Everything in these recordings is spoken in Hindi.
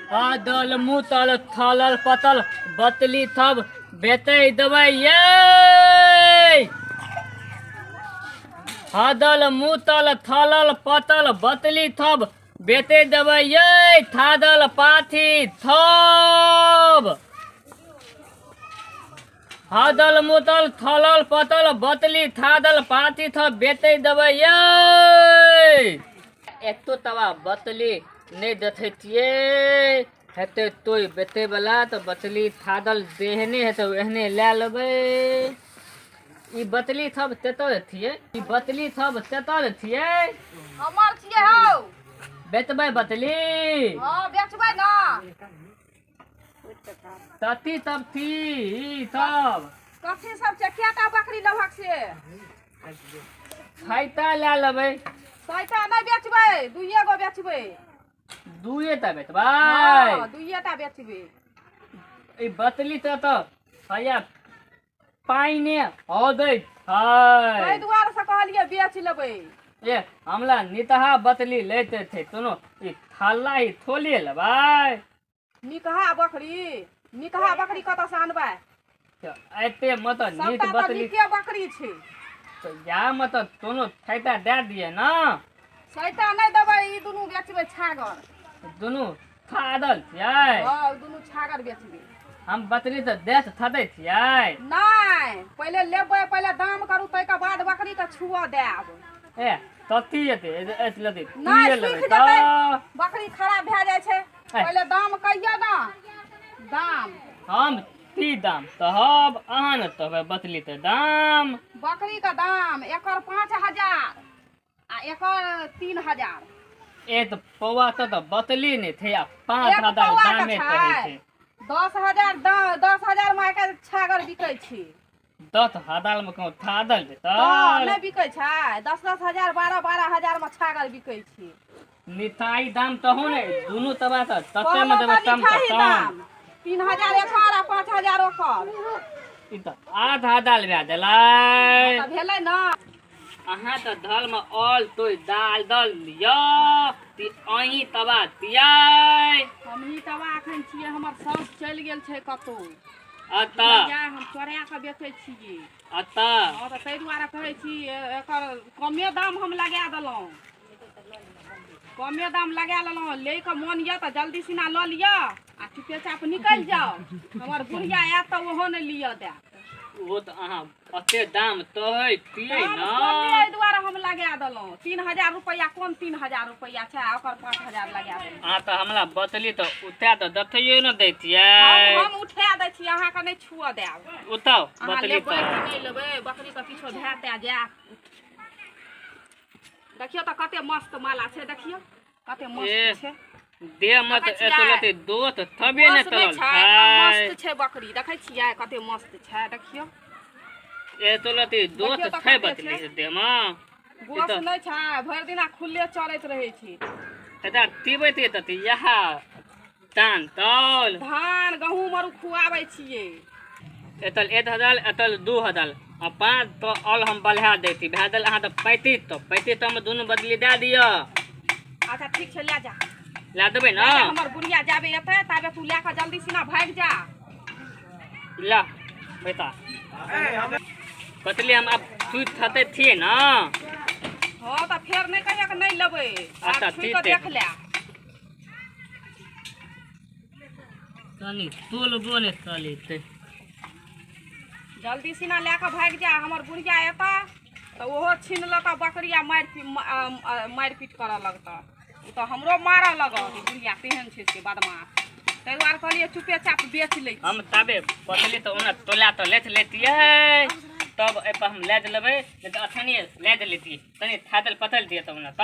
आदल मुतल थलल पतल बतली थब बेते दबै ये। आदल मुतल थलल पतल बतली थब बेते दबै ये। थादल पाथी थब। हादल मुतल थलल पतल बतली थादल पाथी थब बेते दबै ये। एक तो तवा बतली नहीं दथिए हेते तोय बेते वाला तो बतली थादल देहने है तो एहने ले लेबे। ई बतली थब तेतर थिए, ई बतली थब तेतर थिए। हमर छिए हौ। बेचबै बतली। हां बेचबै ना। तती तब थी ई सब कथी सब छै केटा बकरी लभक से? खैता ले लेबै। सैटा नहीं बेचबै, दुइये गो बेचबै। दुए ता बेचबै। हां दुइये टा बेचबै। ई बतली तो हया पाइने हो दै है। कई दुआर से कहलिए बेच लेबै। ए हमला नितहा बतली लेते थे तुनो ई थाला ही थोले लेबै। निकहा बकरी कत से आनबै? तो ऐते मत नीत सबटा त बतली निके बकरी छै। तो या मत तुनो थैता दे दिए ना। सैटा नहीं देबै, ई दुनू बेचबै छागर। दुनु थादल छियै। हां दुनू छागर बेचबै। हम बतली तो देत थदै छियै। नहीं पहले लेबै, पहले दाम करू तै के बाद बकरी के छुआ देब। ए तती एते एत लती नहीं तुए लेबै सूख त जेतै, बकरी खराब भए जाइ छै। पहले दाम कहिया ना। दाम हम ती दाम तहब अहाँ न तहबै बतली त दाम। बकरी का दाम एकर 5000 आ एकर 3000। ए तो पौवा तो बतली नहीं थे आ एक 5000 पौआ के दामे छै। कहै छै। 10,000 में के छागर बिकै छै। 10,000 में कहूँ थादल तो देतल। नहीं बिकै छै। 10,000 12,000 में छागर बिकै छै। निताई दाम तो हो ने दुनु तबा त तते कहलौं में देबै त कम लिखाई कम। दाम 3000 एकर आ 5000 ओकर। ई त आधा दाल भए देलै। त भेलै ना। अहाँ त धल में ऑल तोय दाल दल लिया ती अही तबा तियै। हम ही तबा एखन छियै, हमर साउस चलि गेल छै कतौ। अता हम चोरा के बेचै छियै। अता हां त तै दुआरे कहै छी एकर कमे दाम हम लगा देलौं। कमे दाम लगा लेलौं। ले के मोन ये त जल्दी सिना ल लिया आ चुपे चाप निकल जाओ। हमर बुढ़िया आयत त ओहो ने लिया दे। वो तो अहाँ अते दाम तोय तियै हम ना। कमे एहि दुआरे हम लगा देलौं। 3000 रुपया कोन 3000 रुपया छै, आ ओकर 5000 लगा देलौं। अहाँ त हमरा बतली त उठा त दथियो न दैतियै। हम उठा दै छी, अहाँ के नहीं छुआ देब। उताओ अहाँ बतली लेबै त कि नहीं लेबै, बकरी के पीछो भेटे जायत। देखियो त कते मस्त माला छै, देखियो कते ए मस्त छै। दे मत देखै छियै? एतलते दोत थबे न मस्त नहीं तलल छै, छै। मस्त छै बकरी। देखै छियै कते मस्त छै, देखियो। एतलते दोत देखियो त छै कते बतली छै। से दे म। गोस नहीं छै, भरि दिना खुले चरैत रहै छै। एता तिबैते तती यहा दान तौल धान गहूम आर खुआबै छियै। एतल 1000 एतल 2000 आ 5 तो ऑल हम बढ़ा देती भए देल अहाँ त 35 तो में दुनु बदली दे दिया। अच्छा ठीक छै, ले जा। ला देबै ना। हमर बुढ़िया जाबे एतै ताबे तू ले के जल्दी सिना भाग जा। ला बेटा बतली हम अब छूट थते थिए ना। हां त फेर नहीं कहिया के नहीं लेबै। अच्छा, छुई ठीक के है। देख ले। तनी तोलबो ने तली ते जल्दी सिना ले के भाग जा। हमर बुढ़िया एता त ओहो छीन लेता बकरी आ मार पीट करऽ लगता। उ त हमरो मारऽ लगत। बुढ़िया तेहन छै से बदमाश। तै दुआरे कहलिए चुपे चाप बेच ले। हम ताबे बतली तो ओना तोला तो लेत लेतियै तब ए पर हम ले लेबै नहीं तो अथनी ले लेती तनी थादल पतल दिए तो ओना त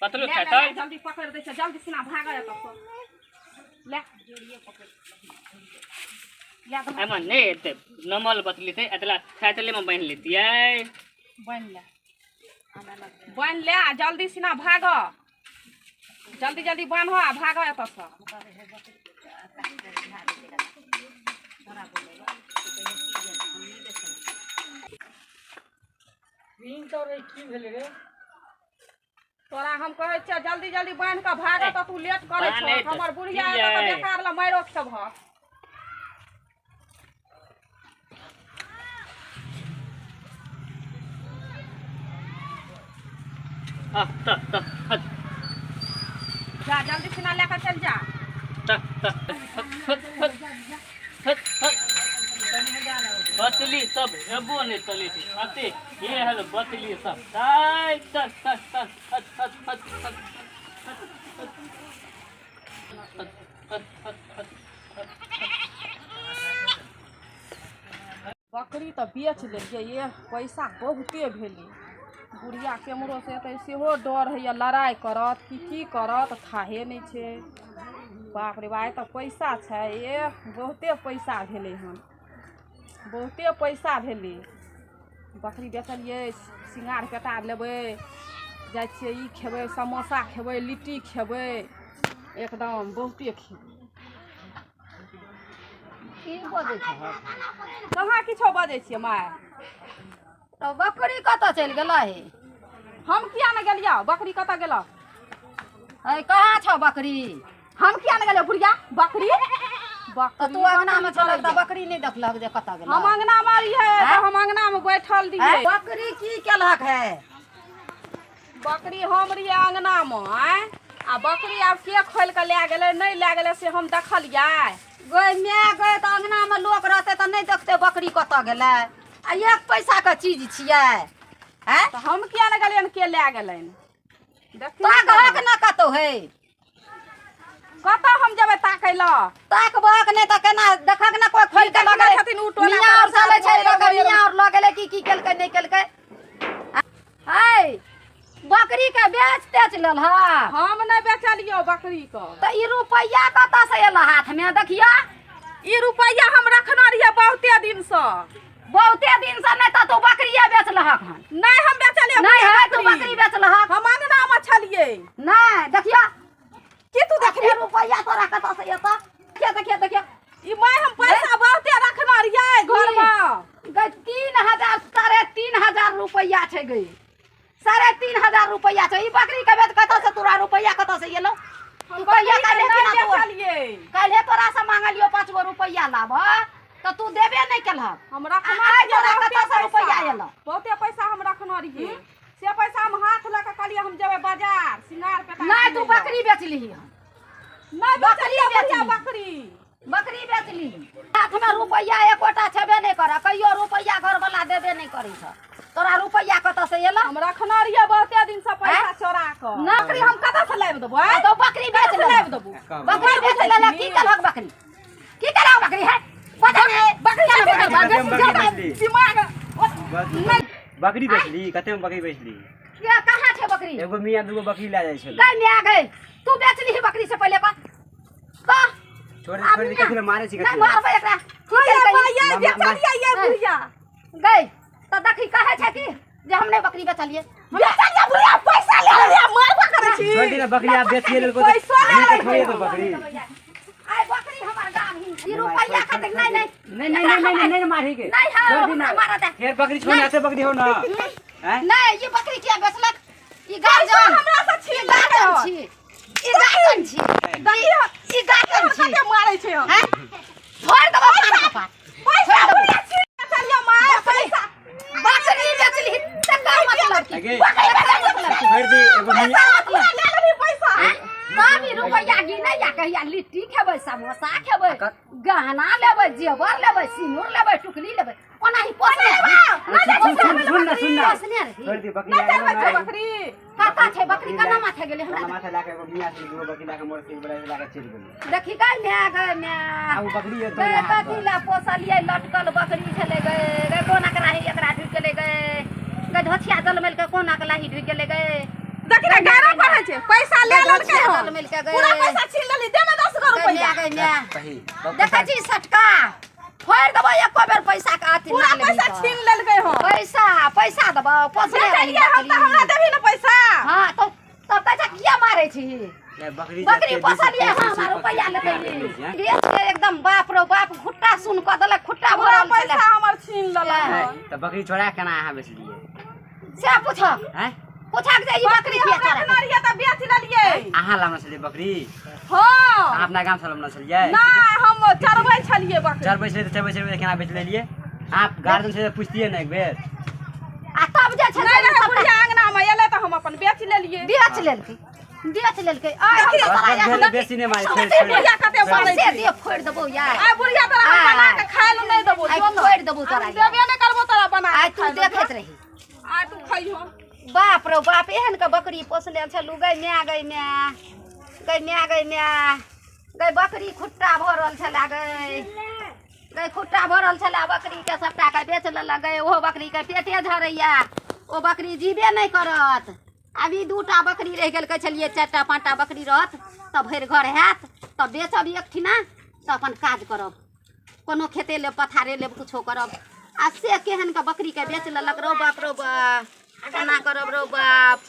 पतलू ले, थादल ले, जल्दी पकड़ दे छै, जल्दी सिना भाग एत से। ले जोड़िए पकड़ ले दे। एमा नहीं एते नमल बतली थे एतला थादले में बांध लेतियै। बन ले, बन ले आ जल्दी सिना भाग। जल्दी जल्दी बांध आ भाग एत से। तीन तो रे की भेले रे तोरा हम कहै छियै जल्दी जल्दी बांध के भाग त तू लेट करे छ हमर बुढ़िया आएत त बेकार ल मारो खेब जा जल्दी सिना लेकर चल जा बतली सब हेबो नहीं चली थी अते ये है बतली सब ताई तक तक तक तक तक तक बकरी तो बेच लेलिए ये पैसा बहुते भेली बुढ़िया केमरो से तो सेहो डर है लड़ाई करत की करत थाहे नहीं छे बाप रे भाई तो पैसा छै ये बहुते पैसा भेले हन बहुते पैसा भेले बकरी बेचलिए सिंगार पेटार लेबै जाइ छियै ई खेबै समोसा खेबै लिट्टी खेबै एकदम बहुते खेबै की बजै छ कहाँ किछो बजै छियै माय तो बकरी कतऽ चलि गेलै हे हम किया न गेलियै बकरी कतऽ गेल अरे कहाँ छौ बकरी हम किया न गेलियै बुढ़िया बकरी तो तू अंगना में चलक त बकरी नहीं देखलक जे कतऽ गेलै हम अंगना में रहियै हम अंगना में बैठल रहियै बकरी की केलक है बकरी हम रहियै अंगना में आ बकरी आब के खोल के लए गेलै नहीं लए गेलै से हम देखलियै गई माय गई त अंगना में लोक रहतै त नहीं देखतै बकरी कतऽ गेलै आ एक पैसा के चीज छियै हैं तो हम किया न गेलियै के लए गेलै तो कहक न कतौ है कतऽ हम जेबै ताकै लऽ ताकबक नहीं त केना देखक न कोई खोल के लगे छथिन उ टोला मियां और साले छै मियां और लऽ गेलै की केलकै नहीं केलकै है बकरी के बेच तेच लेल हा हम नहीं बेचलियो बकरी के त ई रुपैया कतऽ से एला हाथ में देखिया ई रुपैया हम रखना रहियै बहुते दिन से नहीं त तू बकरिया बेच लहक हन नहीं हम बेचलियै नहीं है तू बकरी बेच लहक हम अंगना में छलियै नहीं देखिया की तू देखबी रुपैया तोरा कतऽ से एता के देखिया ई मैं हम पैसा बहुते रखना रहियै घर में गई 3000 3.5 रुपैया छै गई 3.5 रुपैया छै ई बकरी के बेच कतऽ से तोरा रुपैया कतऽ से एलो रुपैया काल्हे बिना बेचलियै काल्हे तोरा से मांगलियो 5 गो रुपैया लाभ त तू देबे नहीं केलहक हम रखना आइ तोरा कतऽ से रुपैया एलो बहुते पैसा हम रखना रहियै से पैसा हम हाथ लऽ के कहलियै हम जेबै बाजार सिंगार पे नहीं तू बकरी बेच लीही नहीं बकरी बेचलियै बेचली। बकरी बकरी बेच लीही हाथ में रुपैया एकोटा छेबे नहीं करे कहियो रुपैया घर वाला देबे नहीं करै छ तोरा रुपैया कतऽ से एलो हम रखना रहियै बहुते दिन से पैसा चोरा के बकरी हम कतऽ से लाबि देबै तो बकरी बेच ले लाबि देबू बकरी बेच ले की केलक बकरी की केलक बकरी है पता नहीं बकरी दिमाग बकरी बेचली कते में बकरी बेचली क्या कहां छै बकरी एगो मियां दूगो बकरी ले जाय छल गई ले गई तू बेचली ही बकरी से पहले का छोड़ दे कथि ले मारे छी नहीं कथि मारबे एकरा ये बेचलियै ये बुढ़िया गई त देखी कहे छै कि जे हम नहीं बकरी बेचलिए बेचलियै बुढ़िया पैसा ले लिया मारबा करै छी छोड़ दे बकरी आप बेच ले को पैसा ले ले छोड़ दे बकरी आई बकरी हमर गाम ही रुपैया खातिर नहीं मारी के नहीं है छोड़ दी ना मारा दे फिर बकरी छोड़ ऐसे बकरी हो ना हैं नहीं ये बकरी क्या बेचलक ई गार्जन हमरा से छीन गार्जन छी ई गार्जन छी दहिया ई गार्जन छी के मारै छै हम हैं छोड़ दबो पापा पैसा बुढ़िया छीन बेचलियै मार पैसा बकरी बेचली त का मतलब की आगे मतलब की छोड़ दे एगो मियां ले लेबी पैसा बाबी रुपैया गिनै या कहिया लिट्टी खेबै समोसा खेबै गहना लेबै जेवर लेबै सिंदूर लेबै टुकली लेबै ओनाही पोसने सुन ना छोड़ दे बकरी आ बकरी काका छै बकरी कना माथे गेलै हमरा माथा लाके एगो मियां से दूगो बकरी लाके मोर से बड़ा लाके चल गेल देखी गई मैं आ वो बकरी है तो गए कथी ला पोसलिए लटकल बकरी छले गए कोना के लाही एकरा ढुक गेले गए धोछिया जलमेल के कोना के लाही ढुक गेले गए देखी ना गारा पड़ै छै पैसा ले लेलकै हो जलमेल के गए पूरा पैसा छीन लेली दे में 10 रुपैया सही देखै छी सटका फोड़ देबो एको बेर पैसा के अथी पूरा ना पैसा छीन लेलकै हो पैसा देबो पोसले रही हम त हमरा देबी ना पैसा हां तो तब पैसा किया मारे छी बकरी पोसलिए हां रुपैया लेते एकदम बाप रो बाप खुट्टा सुन क देलक खुट्टा पूरा भरल पैसा छले हमर छीन लेलक तो बकरी छोड़ा केना अहाँ बेच लिए से पूछो हैं पूछा के ई बकरी के चरा रखना रहिए त बेच लेलिए। अहाँ लाना छलिए बकरी हां अपना गांव से लाना छलिए ना हम चरबै छलिए बकरी। चार पैसे तो 6 पैसे केना बेच लेलिए आप गार्डन से पूछतिए ना एक बेर आ तब जे छै नहीं रहे बुढ़िया अंगना में एले त हम अपन बेच लेलिए। बेच लेलकै आय हम बस बेसी नहीं मारे बुढ़िया कते बोलै से छै। दे फोड़ देबो यार आय बुढ़िया तोरा हम बना के खाय ल नहीं देबो। आय फोड़ देबो तोरा हम देबे नहीं करबो तोरा बना आय के तू खाय ल। देखैत रही आय तू खइहो। बाप रे बाप एहन के बकरी पोसले छलू गै माय गै माय गै माय गै माय गै बकरी खुट्टा भरल छला गै खुट्टा भरल छला बकरी के सबटा के बेच लेला गै ओहो बकरी के पेटे झरैया ओ बकरी जीबे नहीं करत। अभी 2टा बकरी रह गेल कहै छलिए 4टा 5टा बकरी रहत तब भरि घर हैत तब बेचब एकठिना तऽ अपन काज करब कोनो खेते लेब पथारे लेब कुछो करब। आ से केहन के बकरी के बेच लेलक रो बाप केना करब रो बाप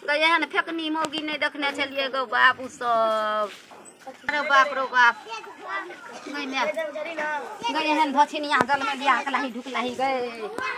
गै एहन फेकनी मौगी नहीं देखने छलिए गो बाप उ सब रो बाप गै एहन धछिनिया जल में लिया कलाही ढुकलाही गै